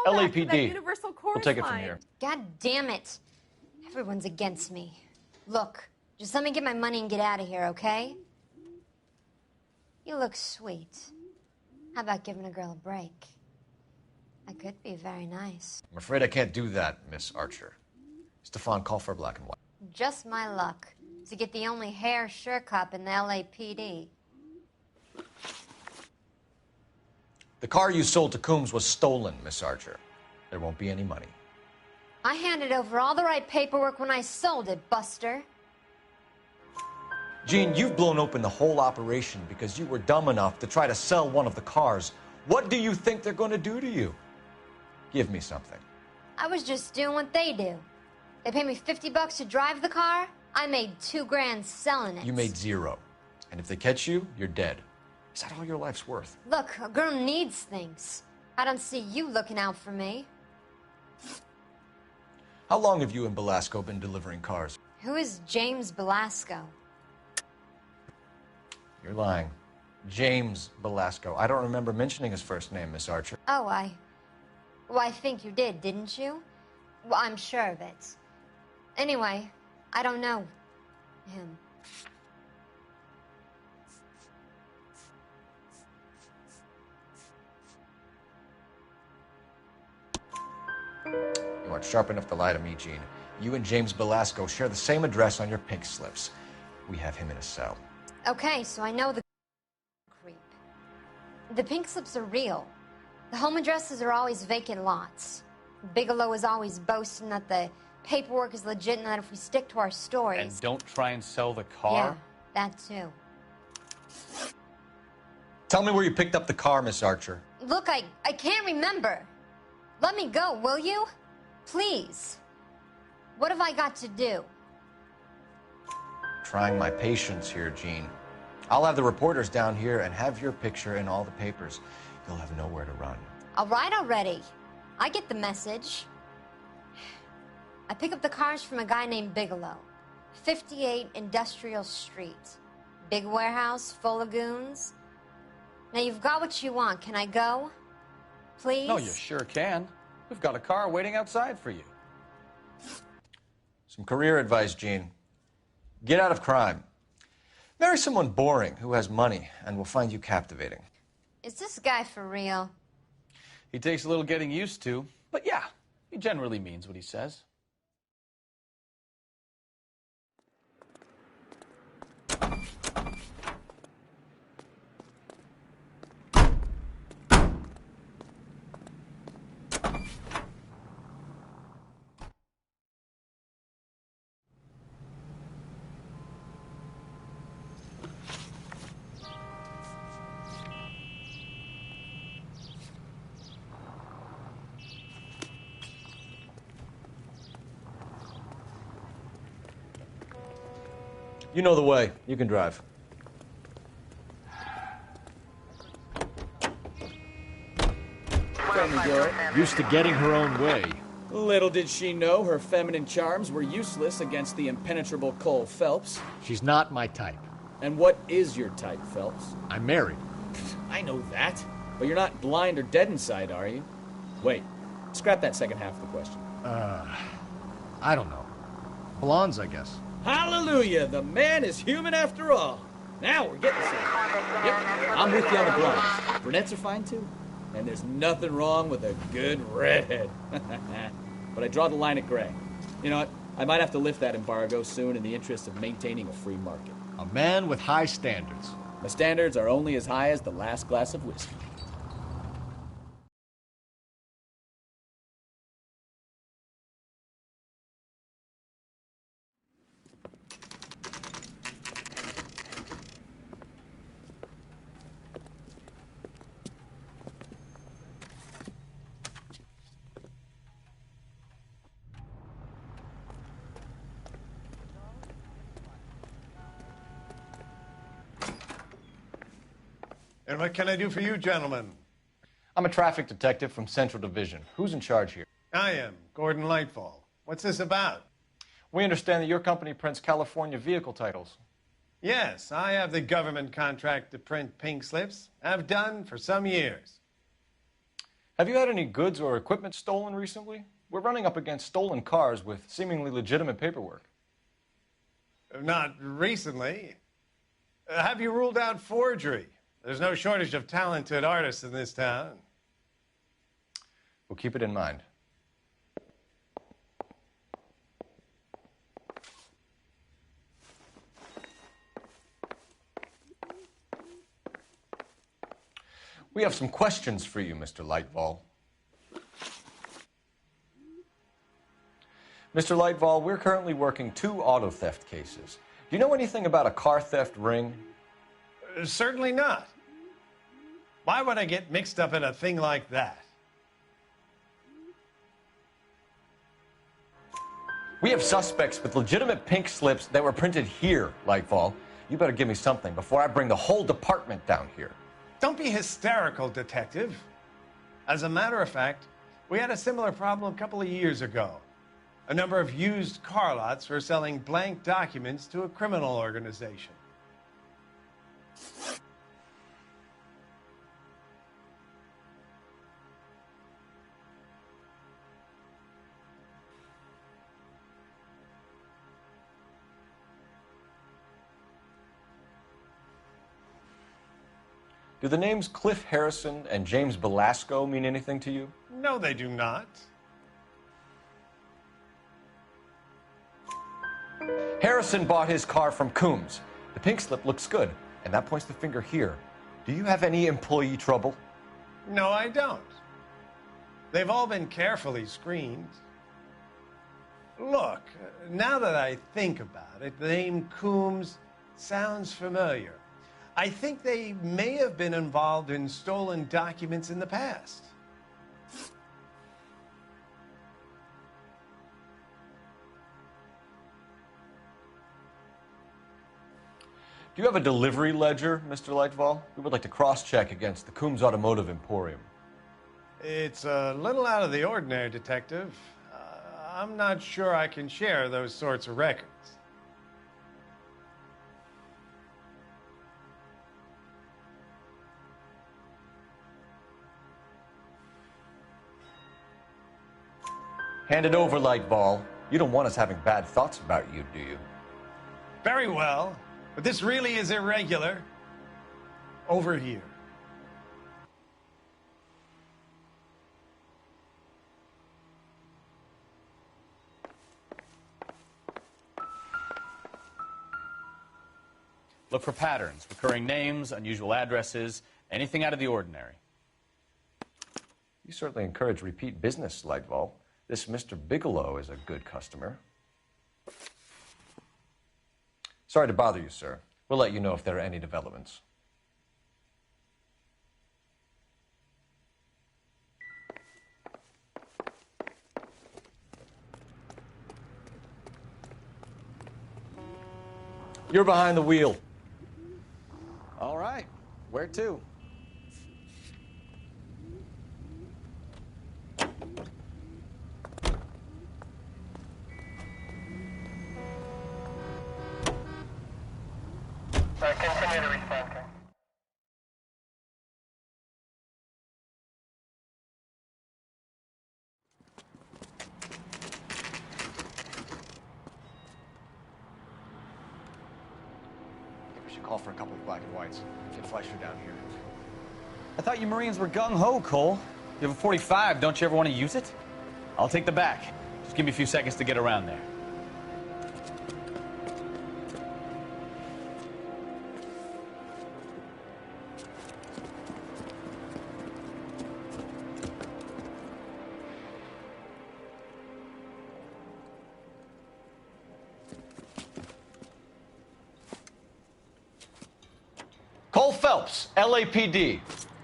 callback to that LAPD. Universal Chorus We'll take it from line. here. God damn it. Everyone's against me. Look, just let me get my money and get out of here, okay? You look sweet. How about giving a girl a break? I could be very nice. I'm afraid I can't do that, Miss Archer. Stefan, call for black and white. Just my luck to get the only hair sure cop in the LAPD. The car you sold to Coombs was stolen, Miss Archer. There won't be any money. I handed over all the right paperwork when I sold it, Buster. Jean, you've blown open the whole operation because you were dumb enough to try to sell one of the cars. What do you think they're going to do to you? Give me something. I was just doing what they do. They paid me $50 to drive the car. I made $2 grand selling it. You made zero. And if they catch you, you're dead. Is that all your life's worth? Look, a girl needs things. I don't see you looking out for me. How long have you and Belasco been delivering cars? Who is James Belasco? You're lying. James Belasco. I don't remember mentioning his first name, Miss Archer. Oh, Well, I think you did, didn't you? Well, I'm sure of it. Anyway, I don't know him. You aren't sharp enough to lie to me, Jean. You and James Belasco share the same address on your pink slips. We have him in a cell. Okay, so I know the creep. The pink slips are real. The home addresses are always vacant lots. Bigelow is always boasting that the paperwork is legit and that if we stick to our stories... And don't try and sell the car? Yeah, that too. Tell me where you picked up the car, Miss Archer. Look, I can't remember. Let me go, will you? Please. What have I got to do? Trying my patience here, Jean. I'll have the reporters down here and have your picture in all the papers. You'll have nowhere to run. All right already. I get the message. I pick up the cars from a guy named Bigelow. 58 Industrial Street. Big warehouse, full of goons. Now you've got what you want. Can I go? Please? No, you sure can. We've got a car waiting outside for you. Some career advice, Jean. Get out of crime. Marry someone boring who has money and will find you captivating. Is this guy for real? He takes a little getting used to, but yeah, he generally means what he says. You know the way. You can drive. Used to getting her own way. Little did she know her feminine charms were useless against the impenetrable Cole Phelps. She's not my type. And what is your type, Phelps? I'm married. I know that. But you're not blind or dead inside, are you? Wait, scrap that second half of the question. I don't know. Blondes, I guess. Hallelujah! The man is human after all. Now we're getting somewhere. Yep, I'm with you on the blondes. Brunettes are fine too. And there's nothing wrong with a good redhead. But I draw the line at gray. You know what? I might have to lift that embargo soon in the interest of maintaining a free market. A man with high standards. My standards are only as high as the last glass of whiskey. And what can I do for you, gentlemen? I'm a traffic detective from Central Division. Who's in charge here? I am, Gordon Lightfall. What's this about? We understand that your company prints California vehicle titles. Yes, I have the government contract to print pink slips. I've done for some years. Have you had any goods or equipment stolen recently? We're running up against stolen cars with seemingly legitimate paperwork. Not recently. Have you ruled out forgery? There's no shortage of talented artists in this town. We'll keep it in mind. We have some questions for you, Mr. Lightval. Mr. Lightval, we're currently working 2 auto theft cases. Do you know anything about a car theft ring? Certainly not. Why would I get mixed up in a thing like that? We have suspects with legitimate pink slips that were printed here, Lightval. You better give me something before I bring the whole department down here. Don't be hysterical, Detective. As a matter of fact, we had a similar problem a couple of years ago. A number of used car lots were selling blank documents to a criminal organization. Do the names Cliff Harrison and James Belasco mean anything to you? No, they do not. Harrison bought his car from Coombs. The pink slip looks good, and that points the finger here. Do you have any employee trouble? No, I don't. They've all been carefully screened. Look, now that I think about it, the name Coombs sounds familiar. I think they may have been involved in stolen documents in the past. Do you have a delivery ledger, Mr. Lightval? We would like to cross-check against the Coombs Automotive Emporium. It's a little out of the ordinary, Detective. I'm not sure I can share those sorts of records. Hand it over, Lightball. You don't want us having bad thoughts about you, do you? Very well, but this really is irregular. Over here. Look for patterns, recurring names, unusual addresses, anything out of the ordinary. You certainly encourage repeat business, Lightball. This Mr. Bigelow is a good customer. Sorry to bother you, sir. We'll let you know if there are any developments. You're behind the wheel. All right. Where to? Continue to respond. We should call for a couple of black and whites. Get Fleischer down here. I thought you Marines were gung-ho, Cole. You have a 45. Don't you ever want to use it? I'll take the back. Just give me a few seconds to get around there. Cole Phelps, LAPD.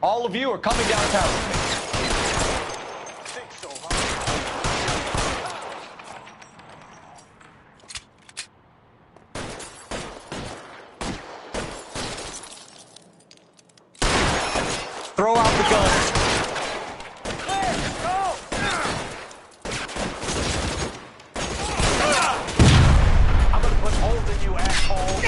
All of you are coming downtown with me. Throw out the guns. I'm gonna put holes in you, asshole.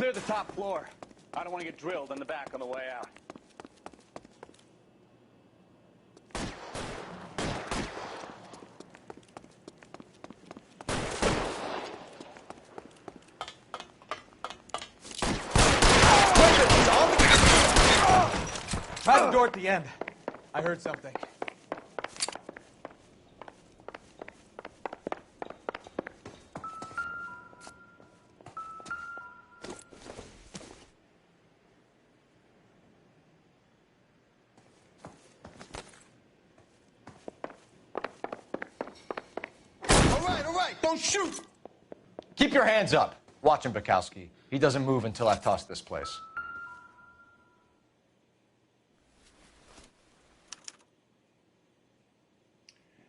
Clear the top floor. I don't want to get drilled in the back on the way out. Try the door at the end. I heard something. All right, don't shoot! Keep your hands up. Watch him, Bukowski. He doesn't move until I've tossed this place.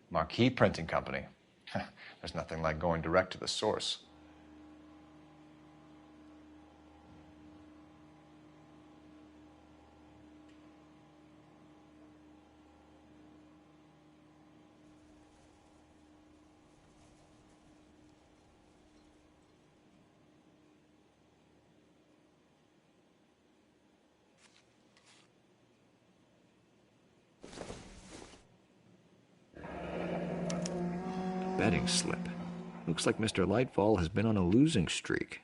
Marquee Printing Company. There's nothing like going direct to the source. Betting slip. Looks like Mr. Lightfall has been on a losing streak.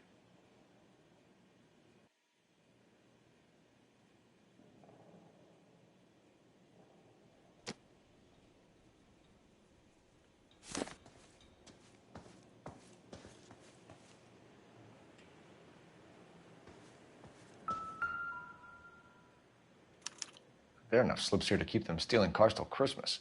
There are enough slips here to keep them stealing cars till Christmas.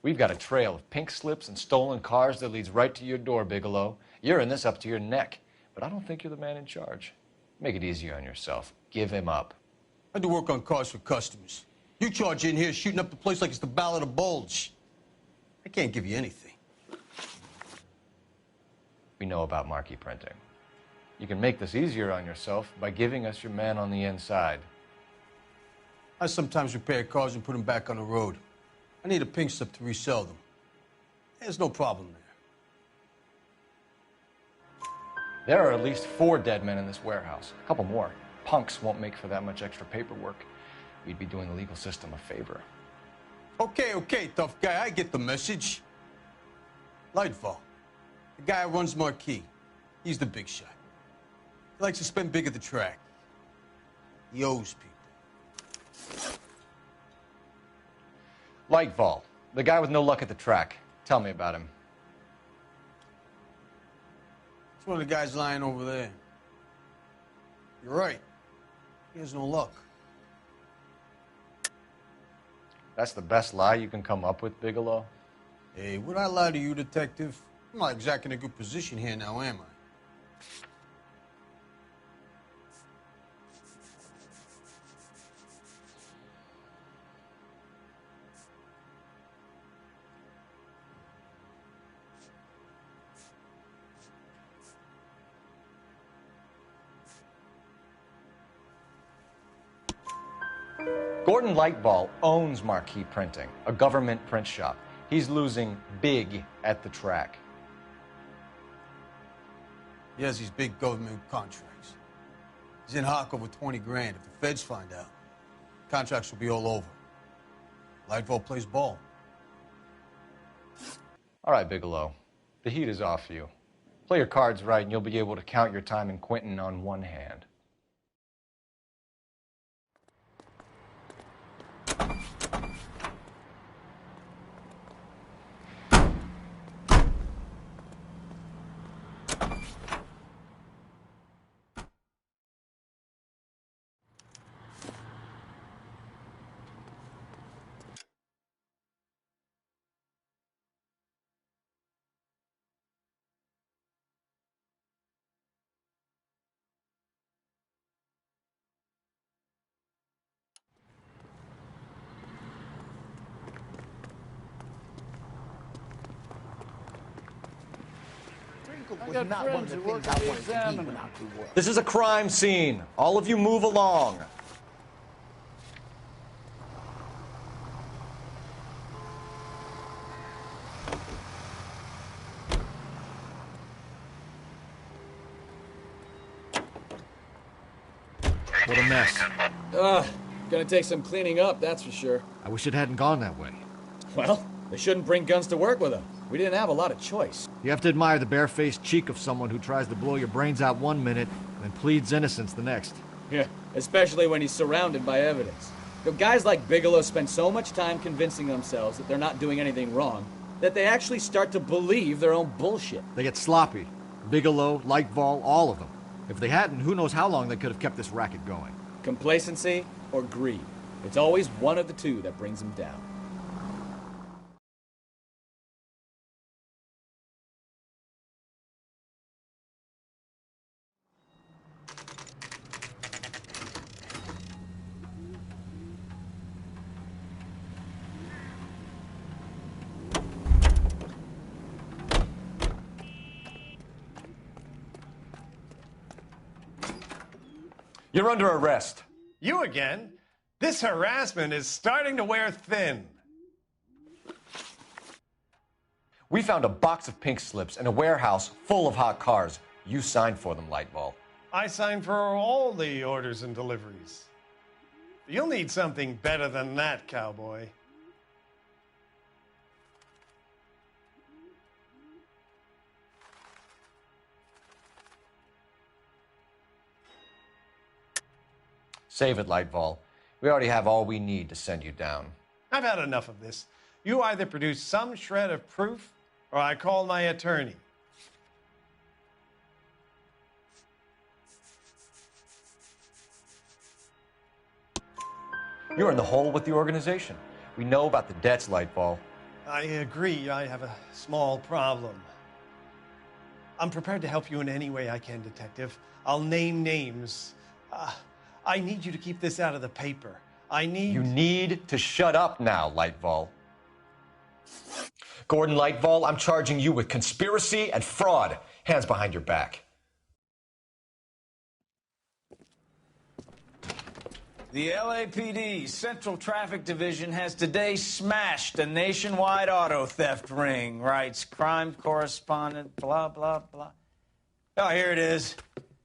We've got a trail of pink slips and stolen cars that leads right to your door, Bigelow. You're in this up to your neck, but I don't think you're the man in charge. Make it easier on yourself. Give him up. I do work on cars for customers. You charge in here shooting up the place like it's the Ballad of Bulge. I can't give you anything. We know about marquee printing. You can make this easier on yourself by giving us your man on the inside. I sometimes repair cars and put them back on the road. I need a pink slip to resell them. There's no problem there. There are at least 4 dead men in this warehouse. A couple more. Punks won't make for that much extra paperwork. We'd be doing the legal system a favor. Okay, tough guy. I get the message. Lightfall, the guy who runs Marquee. He's the big shot. He likes to spend big at the track. He owes people. Lightfall, the guy with no luck at the track. Tell me about him. It's one of the guys lying over there. You're right. He has no luck. That's the best lie you can come up with, Bigelow? Hey, would I lie to you, detective? I'm not exactly in a good position here now, am I? Gordon Lightfall owns Marquee Printing, a government print shop. He's losing big at the track. He has these big government contracts. He's in hock over 20 grand. If the feds find out, contracts will be all over. Lightfall plays ball. All right, Bigelow. The heat is off you. Play your cards right and you'll be able to count your time in Quentin on one hand. I got friends who work at the Examiner. This is a crime scene. All of you move along. What a mess. Gonna take some cleaning up, that's for sure. I wish it hadn't gone that way. Well, they shouldn't bring guns to work with them. We didn't have a lot of choice. You have to admire the barefaced cheek of someone who tries to blow your brains out one minute and pleads innocence the next. Yeah, especially when he's surrounded by evidence. You know, guys like Bigelow spend so much time convincing themselves that they're not doing anything wrong that they actually start to believe their own bullshit. They get sloppy. Bigelow, Lightval, all of them. If they hadn't, who knows how long they could have kept this racket going. Complacency or greed. It's always one of the two that brings them down. You're under arrest. You again? This harassment is starting to wear thin. We found a box of pink slips in a warehouse full of hot cars. You signed for them, Lightball. I signed for all the orders and deliveries. You'll need something better than that, cowboy. Save it, Lightball. We already have all we need to send you down. I've had enough of this. You either produce some shred of proof, or I call my attorney. You're in the hole with the organization. We know about the debts, Lightball. I agree. I have a small problem. I'm prepared to help you in any way I can, Detective. I'll name names. I need you to keep this out of the paper. You need to shut up now, Lightball. Gordon Lightball, I'm charging you with conspiracy and fraud. Hands behind your back. The LAPD Central Traffic Division has today smashed a nationwide auto theft ring, writes crime correspondent, blah, blah, blah. Oh, here it is.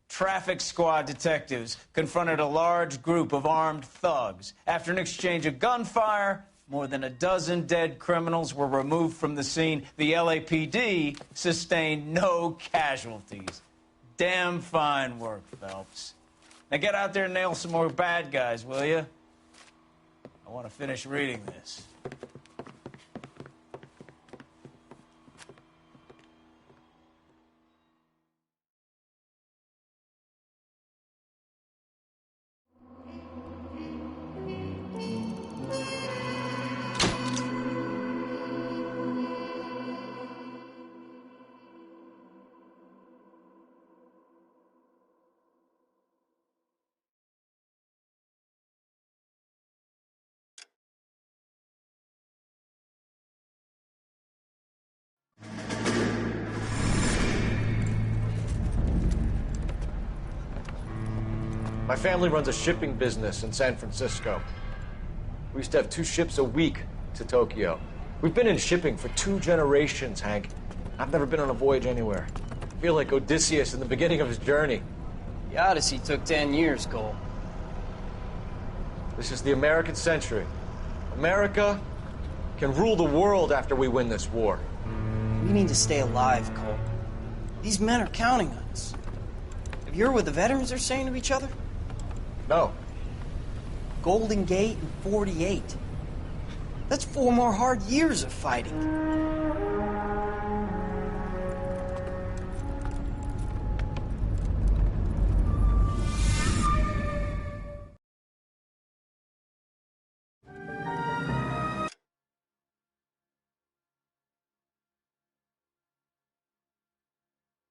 Traffic squad detectives confronted a large group of armed thugs. After an exchange of gunfire, more than a dozen dead criminals were removed from the scene. The LAPD sustained no casualties. Damn fine work, Phelps. Now get out there and nail some more bad guys, will you? I want to finish reading this. My family runs a shipping business in San Francisco. We used to have 2 ships a week to Tokyo. We've been in shipping for 2 generations, Hank. I've never been on a voyage anywhere. I feel like Odysseus in the beginning of his journey. The Odyssey took 10 years, Cole. This is the American century. America can rule the world after we win this war. We need to stay alive, Cole. These men are counting on us. Have you heard what the veterans are saying to each other? No. Golden Gate and 48. That's 4 more hard years of fighting.